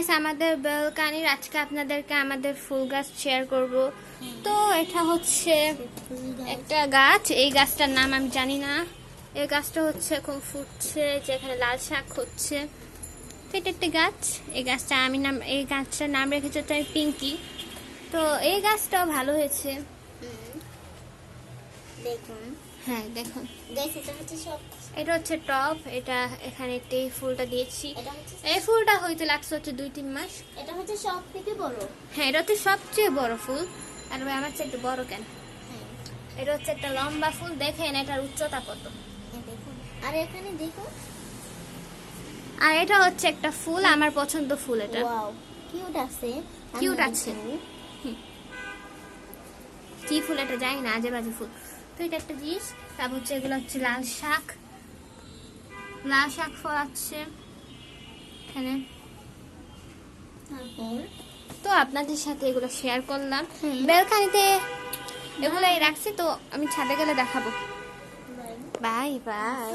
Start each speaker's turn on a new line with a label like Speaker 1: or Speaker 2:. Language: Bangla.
Speaker 1: গাইস, আমাদের ব্যালকনির আজকে আপনাদেরকে আমাদের ফুল গাছ শেয়ার করব। তো এটা হচ্ছে একটা গাছ, এই গাছটার নাম আমি জানি না। এই গাছটা হচ্ছে এখন ফুটছে, যেখানে লাল শাক হচ্ছে। তো এটা একটা গাছ, এই গাছটার নাম রেখেছে হচ্ছে পিঙ্কি। তো এই গাছটাও ভালো হয়েছে,
Speaker 2: দেখুন।
Speaker 1: হ্যাঁ দেখুন।
Speaker 2: এটা হচ্ছে
Speaker 1: এটা হচ্ছে টপ, এটা এখানে এই ফুলটা দিয়েছি।
Speaker 2: এটা হচ্ছে
Speaker 1: এই ফুলটা হইতে লাগছে হচ্ছে 2-3 মাস।
Speaker 2: এটা হচ্ছে সব থেকে বড়।
Speaker 1: হ্যাঁ, এটা হচ্ছে সবচেয়ে বড় ফুল। আর ভাই আমার চেয়ে একটু বড় কেন?
Speaker 2: হ্যাঁ,
Speaker 1: এটা হচ্ছে একটা লম্বা ফুল, দেখেন এটার উচ্চতা কত।
Speaker 2: দেখুন। আর এখানে দেখুন,
Speaker 1: আর এটা হচ্ছে একটা ফুল, আমার পছন্দ ফুল এটা।
Speaker 2: ওয়াও, কিউট আছে।
Speaker 1: কিউট আছে। কি ফুল এটা জানি না, আজে বাজে ফুল। তো এটা একটা জিনিস। তারপর হচ্ছে এগুলো হচ্ছে লাল শাক, লাল শাক ফলাচ্ছে এখানে।
Speaker 2: তারপর
Speaker 1: তো আপনাদের সাথে এগুলো শেয়ার করলাম। বেলকানিতে এগুলাই রাখছি, তো আমি ছাদে গেলে দেখাবো। Bye bye.